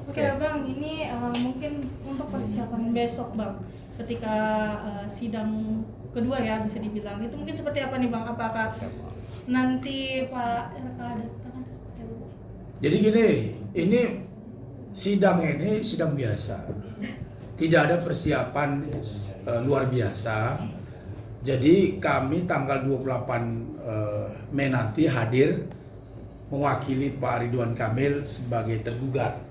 Oke Bang, ini mungkin untuk persiapan besok Bang, ketika sidang kedua ya bisa dibilang, itu mungkin seperti apa nih Bang? Apakah nanti Pak RK datang atau seperti apa? Jadi gini, ini sidang biasa, tidak ada persiapan luar biasa. Jadi kami tanggal 28 Mei nanti hadir mewakili Pak Ridwan Kamil sebagai tergugat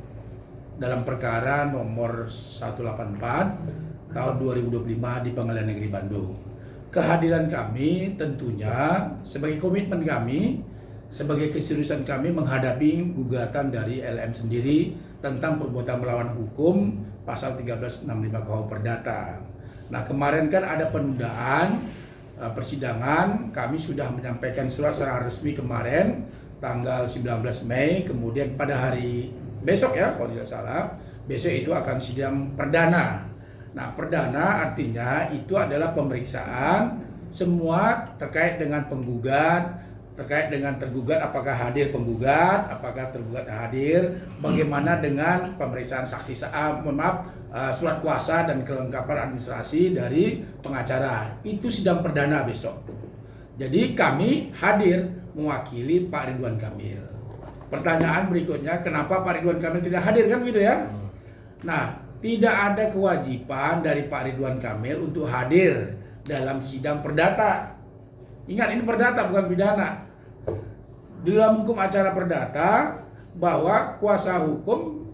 dalam perkara nomor 184 tahun 2025 di Pengadilan Negeri Bandung. Kehadiran kami tentunya sebagai komitmen kami, sebagai keseriusan kami menghadapi gugatan dari LM sendiri tentang perbuatan melawan hukum pasal 1365 KUH Perdata. Nah, kemarin kan ada penundaan persidangan, kami sudah menyampaikan surat secara resmi kemarin tanggal 19 Mei, kemudian pada hari besok ya kalau tidak salah, besok itu akan sidang perdana. Nah, perdana artinya itu adalah pemeriksaan semua terkait dengan penggugat, terkait dengan tergugat apakah hadir penggugat, apakah tergugat hadir, bagaimana dengan pemeriksaan saksi surat kuasa dan kelengkapan administrasi dari pengacara. Itu sidang perdana besok. Jadi kami hadir mewakili Pak Ridwan Kamil. Pertanyaan berikutnya, kenapa Pak Ridwan Kamil tidak hadir kan gitu ya? Nah, tidak ada kewajiban dari Pak Ridwan Kamil untuk hadir dalam sidang perdata. Ingat, ini perdata bukan pidana. Dalam hukum acara perdata bahwa kuasa hukum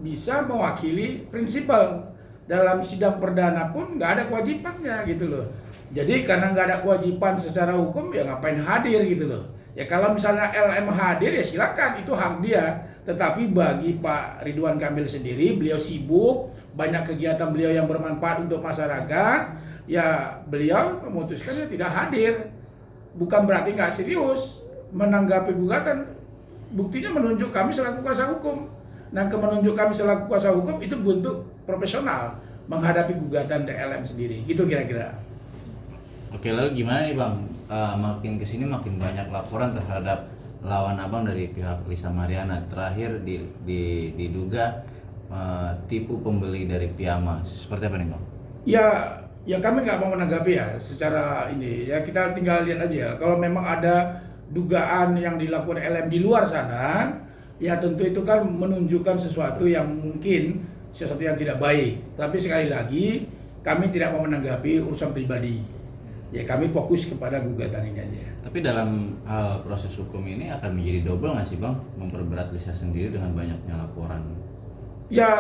bisa mewakili prinsipal. Dalam sidang perdana pun nggak ada kewajibannya gitu loh. Jadi karena nggak ada kewajiban secara hukum ya ngapain hadir gitu loh. Ya kalau misalnya LM hadir ya silakan, itu hak dia. Tetapi bagi Pak Ridwan Kamil sendiri, beliau sibuk, banyak kegiatan beliau yang bermanfaat untuk masyarakat, ya beliau memutuskan ya tidak hadir. Bukan berarti nggak serius menanggapi gugatan. Buktinya menunjuk kami selaku kuasa hukum. Nah, menunjuk kami selaku kuasa hukum itu bentuk profesional menghadapi gugatan DLM sendiri. Gitu kira-kira. Oke, lalu gimana nih Bang? Makin kesini makin banyak laporan terhadap lawan Abang dari pihak Lisa Mariana. Terakhir diduga tipu pembeli dari Piama. Seperti apa nih Bang? Ya kami nggak mau menanggapi ya secara ini. Ya kita tinggal lihat aja. Kalau memang ada dugaan yang dilakukan LM di luar sana, ya tentu itu kan menunjukkan sesuatu yang mungkin sesuatu yang tidak baik. Tapi sekali lagi kami tidak mau menanggapi urusan pribadi. Ya kami fokus kepada gugatan ini aja. Tapi dalam hal proses hukum ini akan menjadi double nggak sih Bang? Memperberat Lisa sendiri dengan banyaknya laporan. Ya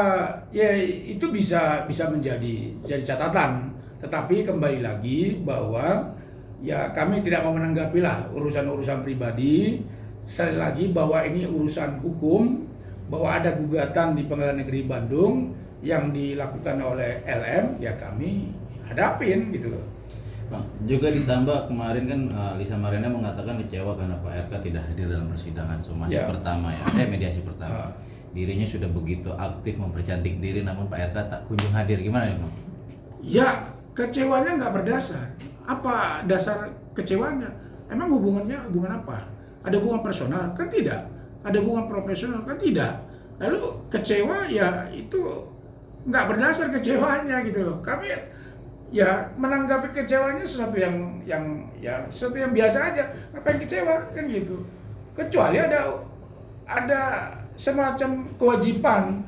itu bisa menjadi catatan. Tetapi kembali lagi bahwa ya kami tidak mau menanggapi lah urusan-urusan pribadi. Sekali lagi bahwa ini urusan hukum, bahwa ada gugatan di Pengadilan Negeri Bandung yang dilakukan oleh LM, ya kami hadapin gitu loh. Bang, juga ditambah kemarin kan Lisa Mariana mengatakan kecewa karena Pak RK tidak hadir dalam persidangan somasi pertama ya, mediasi pertama. Dirinya sudah begitu aktif mempercantik diri, namun Pak RK tak kunjung hadir. Gimana nih Bang? Ya, kecewanya nggak berdasar. Apa dasar kecewanya? Emang hubungan apa? Ada hubungan personal? Kan tidak. Ada hubungan profesional? Kan tidak. Lalu kecewa ya itu nggak berdasar kecewanya gitu loh. Kami ya menanggapi kecewanya sesuatu yang sesuatu yang biasa aja. Ngapain kecewa kan gitu. Kecuali ada semacam kewajiban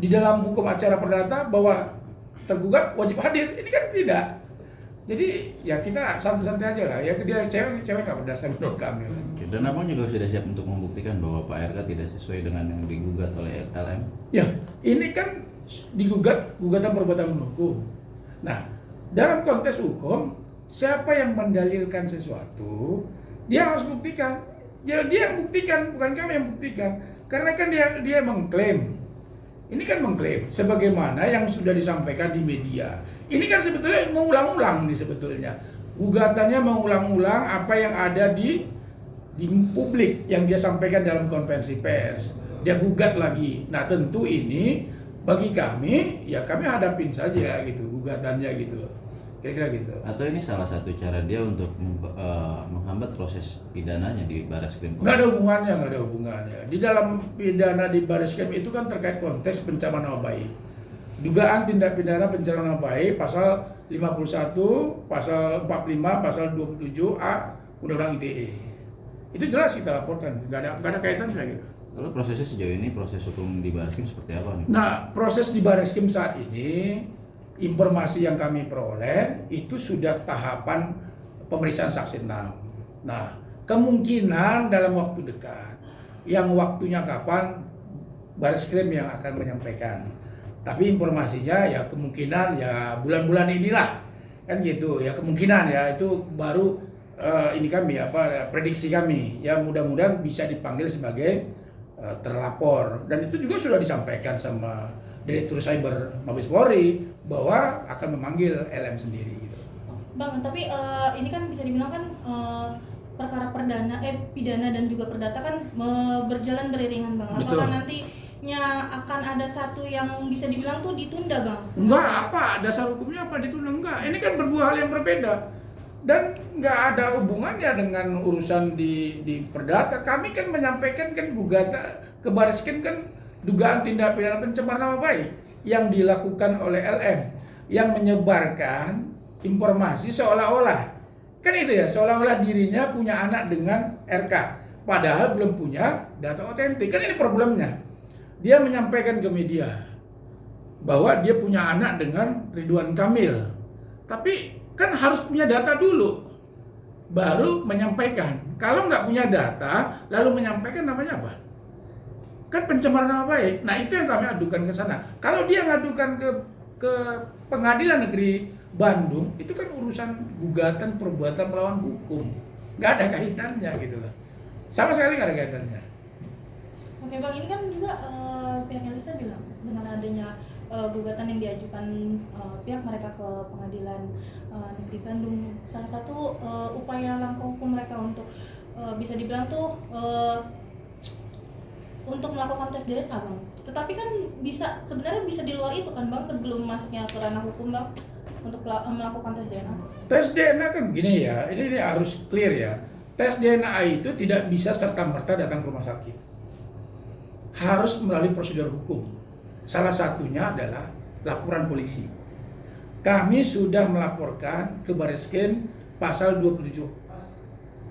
di dalam hukum acara perdata bahwa tergugat wajib hadir. Ini kan tidak. Jadi ya kita santai-santai aja lah. Ya dia cewek nggak berdasar menurut kami. Dan Abang juga sudah siap untuk membuktikan bahwa Pak RK tidak sesuai dengan yang digugat oleh LM. Ya, ini kan gugatan perbuatan hukum. Nah, dalam konteks hukum, siapa yang mendalilkan sesuatu, dia harus buktikan. Ya dia yang buktikan, bukan kami yang buktikan. Karena kan dia mengklaim. Ini kan mengklaim sebagaimana yang sudah disampaikan di media. Ini kan sebetulnya mengulang-ulang nih sebetulnya. Gugatannya mengulang-ulang apa yang ada di publik yang dia sampaikan dalam konferensi pers. Dia gugat lagi. Nah, tentu ini bagi kami ya kami hadapin saja gitu gugatannya gitu loh. kira-kira gitu. Atau ini salah satu cara dia untuk menghambat proses pidananya di Barreskrim? Nggak ada hubungannya. Di dalam pidana di Barreskrim itu kan terkait konteks pencemaran nama baik. Dugaan tindak pidana pencemaran nama baik pasal 51, pasal 45, pasal 27A Undang-Undang ITE. Itu jelas kita laporkan, nggak ada kaitannya gitu. Lalu prosesnya sejauh ini, proses hukum di Barreskrim seperti apa nih? Nah, proses di Barreskrim saat ini, informasi yang kami peroleh itu sudah tahapan pemeriksaan saksi 6. Nah, kemungkinan dalam waktu dekat, yang waktunya kapan Barreskrim yang akan menyampaikan. Tapi informasinya ya kemungkinan ya bulan-bulan inilah, kan gitu ya, kemungkinan ya itu baru ini kami prediksi kami ya, mudah-mudahan bisa dipanggil sebagai terlapor, dan itu juga sudah disampaikan sama Direktur Cyber Mabes Polri bahwa akan memanggil LM sendiri gitu. Bang, tapi ini kan bisa dibilang kan perkara pidana dan juga perdata kan berjalan beriringan, Bang. Betul. Apakah nantinya akan ada satu yang bisa dibilang tuh ditunda, Bang? Enggak, apa dasar hukumnya apa ditunda? Enggak, ini kan berdua hal yang berbeda dan nggak ada hubungannya dengan urusan di perdata. Kami kan menyampaikan kan gugatan ke Barreskrim kan dugaan tindak pidana pencemaran nama baik yang dilakukan oleh LM yang menyebarkan informasi seolah-olah kan itu ya, seolah-olah dirinya punya anak dengan RK padahal belum punya data otentik. Kan ini problemnya. Dia menyampaikan ke media bahwa dia punya anak dengan Ridwan Kamil, tapi kan harus punya data dulu baru menyampaikan. Kalau nggak punya data lalu menyampaikan, namanya apa? Kan pencemaran nama baik. Nah, itu yang kami adukan ke sana. Kalau dia ngadukan ke Pengadilan Negeri Bandung, itu kan urusan gugatan perbuatan melawan hukum, nggak ada kaitannya gitu loh, sama sekali nggak ada kaitannya. Oke, Bang, ini kan juga pihak Elisa bilang dengan adanya gugatan yang diajukan pihak mereka ke Pengadilan Negeri Bandung, salah satu upaya langkah hukum mereka untuk bisa dibilang tuh untuk melakukan tes DNA, Bang. Tetapi kan sebenarnya bisa di luar itu kan, Bang, sebelum masuknya ke ranah hukum, Bang, untuk melakukan tes DNA. Tes DNA kan gini ya, ini harus clear ya. Tes DNA itu tidak bisa serta-merta datang ke rumah sakit. Harus melalui prosedur hukum. Salah satunya adalah laporan polisi. Kami sudah melaporkan ke Barreskrim pasal 27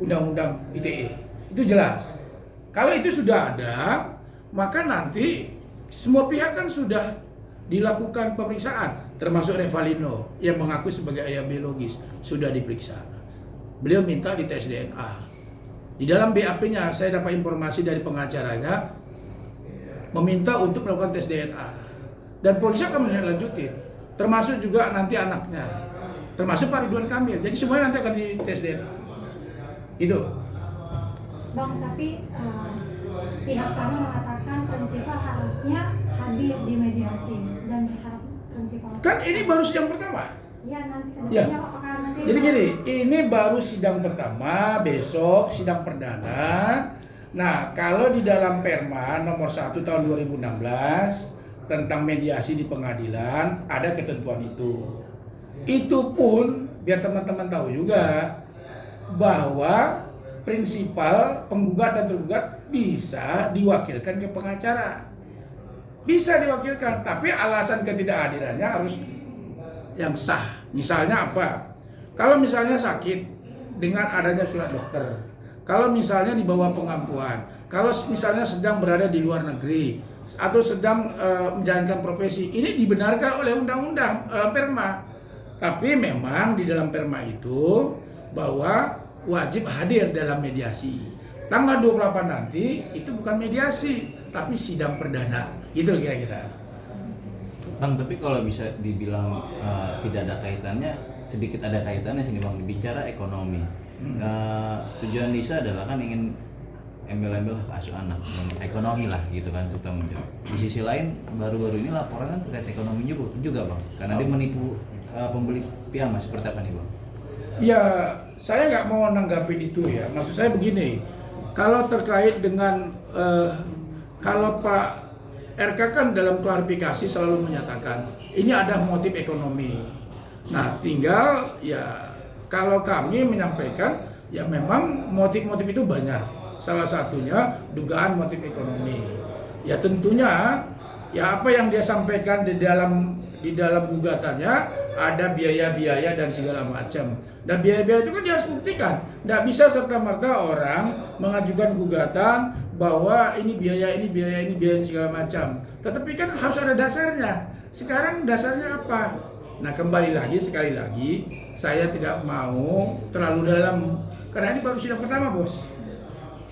Undang-Undang ITE. Itu jelas. Kalau itu sudah ada, maka nanti semua pihak kan sudah dilakukan pemeriksaan, termasuk Revalino yang mengaku sebagai ayah biologis sudah diperiksa. Beliau minta dites DNA. Di dalam BAP-nya saya dapat informasi dari pengacaranya meminta untuk melakukan tes DNA. Dan polisi akan menindaklanjuti, termasuk juga nanti anaknya, termasuk Pak Ridwan Kamil. Jadi semuanya nanti akan dites DNA. Itu. Bang, tapi pihak sana mengatakan prinsipal harusnya hadir di mediasi dan berharap prinsipal. Kan ini baru sidang pertama. Ya, nanti Ya. kedepannya apakah nanti. Jadi gini, ini baru sidang pertama, besok sidang perdana. Nah, kalau di dalam Perma nomor 1 tahun 2016 tentang mediasi di pengadilan ada ketentuan itu. Itu pun biar teman-teman tahu juga bahwa prinsipal penggugat dan tergugat bisa diwakilkan ke pengacara. Bisa diwakilkan, tapi alasan ketidakhadirannya harus yang sah. Misalnya apa? Kalau misalnya sakit dengan adanya surat dokter, kalau misalnya di bawah pengampuan, kalau misalnya sedang berada di luar negeri atau sedang menjalankan profesi, ini dibenarkan oleh undang-undang Perma. Tapi memang di dalam Perma itu bahwa wajib hadir dalam mediasi. Tanggal 28 nanti itu bukan mediasi, tapi sidang perdana. Itu kira-kira. Bang, tapi kalau bisa dibilang tidak ada kaitannya, sedikit ada kaitannya sini Bang, bicara ekonomi. Tujuan Lisa adalah kan ingin embel-embel hak asuh anak, ekonomi lah gitu kan, untuk tanggung jawab. Di sisi lain baru-baru ini laporan kan terkait ekonomi juga Bang, karena dia menipu pembeli piyama. Seperti apa nih Bang? Ya, saya nggak mau nanggapin itu ya. Maksud saya begini, kalau terkait dengan kalau Pak RK kan dalam klarifikasi selalu menyatakan ini ada motif ekonomi. Nah, tinggal ya kalau kami menyampaikan ya memang motif-motif itu banyak. Salah satunya dugaan motif ekonomi. Ya tentunya ya apa yang dia sampaikan di dalam gugatannya ada biaya-biaya dan segala macam. Dan biaya-biaya itu kan dia harus buktikan. Tidak bisa serta-merta orang mengajukan gugatan bahwa ini biaya segala macam. Tetapi kan harus ada dasarnya. Sekarang dasarnya apa? Nah, kembali lagi sekali lagi saya tidak mau terlalu dalam karena ini baru sidang pertama, Bos.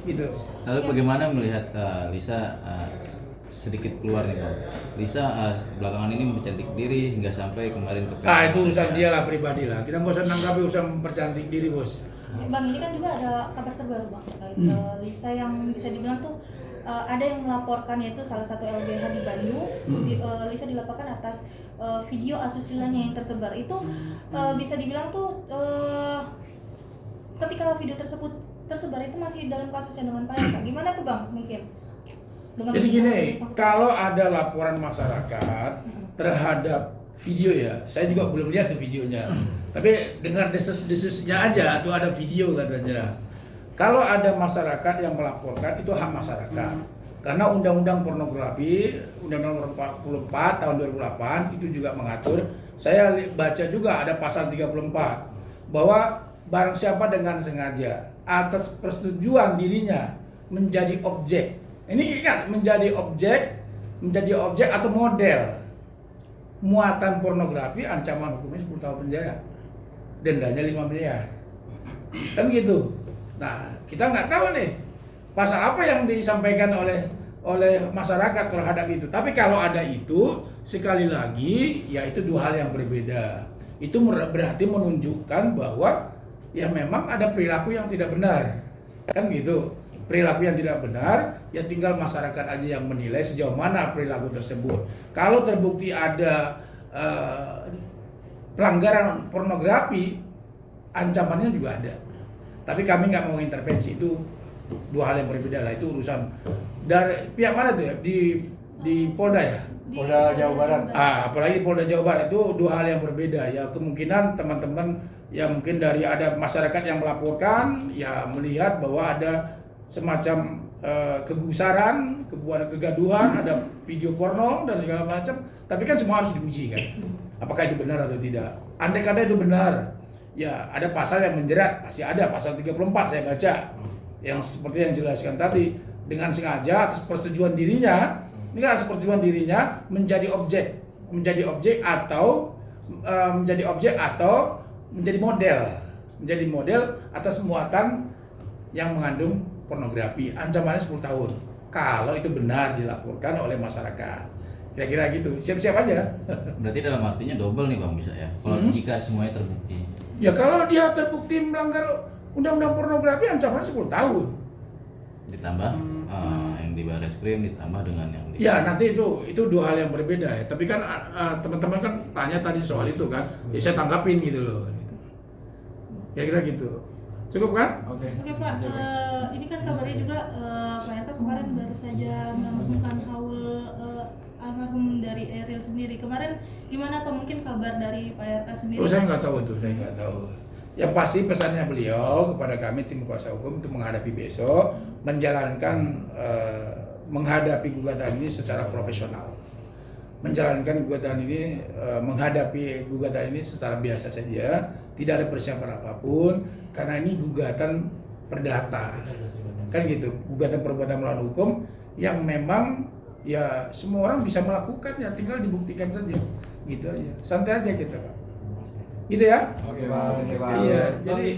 Gitu. Lalu bagaimana melihat Lisa sedikit keluar nih Bang? Lisa belakangan ini mempercantik diri hingga sampai kemarin ke Itu urusan dia lah, pribadi lah. Kita nggak usah nanggapi urusan mempercantik diri, Bos. Bang, ini kan juga ada kabar terbaru Bang terkait Lisa yang bisa dibilang tuh ada yang melaporkan, yaitu salah satu LBH di Bandung. Lisa dilaporkan atas video asusilanya yang tersebar. Itu bisa dibilang tuh ketika video tersebut tersebar itu masih dalam kasusnya dengan Pak RK. Gimana tuh Bang mungkin? Jadi gini, kalau ada laporan masyarakat terhadap video ya, saya juga belum lihat tuh videonya. Tapi dengar desas-desusnya aja, tuh ada video katanya. Kalau ada masyarakat yang melaporkan, itu hak masyarakat. Karena Undang-Undang Pornografi, Undang-Undang 44 tahun 2008 itu juga mengatur. Saya baca juga ada pasal 34 bahwa barang siapa dengan sengaja atas persetujuan dirinya menjadi objek. Ini ingat, menjadi objek atau model muatan pornografi, ancaman hukumnya 10 tahun penjara, dendanya 5 miliar. Kan gitu. Nah, kita nggak tahu nih pasal apa yang disampaikan oleh masyarakat terhadap itu. Tapi kalau ada itu, sekali lagi, ya itu dua hal yang berbeda. Itu berarti menunjukkan bahwa ya memang ada perilaku yang tidak benar. Kan gitu. Perilaku yang tidak benar, ya tinggal masyarakat aja yang menilai sejauh mana perilaku tersebut. Kalau terbukti ada pelanggaran pornografi, ancamannya juga ada. Tapi kami nggak mau intervensi, itu dua hal yang berbeda lah. Itu urusan dari pihak mana tuh ya? Di Polda ya? Polda Jawa Barat. Apalagi di Polda Jawa Barat itu dua hal yang berbeda ya. Kemungkinan teman-teman ya mungkin dari ada masyarakat yang melaporkan ya melihat bahwa ada semacam kegusaran, kegaduhan, ada video porno dan segala macam. Tapi kan semua harus diuji kan. Apakah itu benar atau tidak? Andai kata itu benar, ya ada pasal yang menjerat, pasti ada pasal 34 saya baca. Yang seperti yang jelaskan tadi, dengan sengaja atas persetujuan dirinya, ini kan atas persetujuan dirinya menjadi objek atau menjadi model atas muatan yang mengandung pornografi, ancamannya 10 tahun. Kalau itu benar dilaporkan oleh masyarakat. Kira-kira gitu. Siap-siap aja. Berarti dalam artinya double nih Bang bisa ya. Kalau jika semuanya terbukti. Ya kalau dia terbukti melanggar undang-undang pornografi, ancamannya 10 tahun. Ditambah yang di Barreskrim ditambah dengan yang di... Ya nanti itu dua hal yang berbeda ya. Tapi kan teman-teman kan tanya tadi soal itu kan. Ya saya tanggapin gitu loh. Kira-kira gitu. Cukup kan? Oke Pak, ini kan kabarnya juga Pak RK kemarin baru saja melangsungkan haul almarhum dari Eril sendiri. Kemarin gimana Pak, mungkin kabar dari Pak RK sendiri? Saya nggak tahu itu, saya nggak tahu. Yang pasti pesannya beliau kepada kami tim kuasa hukum untuk menghadapi besok, menjalankan menghadapi gugatan ini secara profesional. Menjalankan gugatan ini, menghadapi gugatan ini secara biasa saja, tidak ada persiapan apapun, karena ini gugatan perdata, kan gitu, gugatan perbuatan melawan hukum yang memang ya semua orang bisa melakukannya, tinggal dibuktikan saja, gitu aja, santai aja kita Pak, gitu ya. Oke Bang. Iya, jadi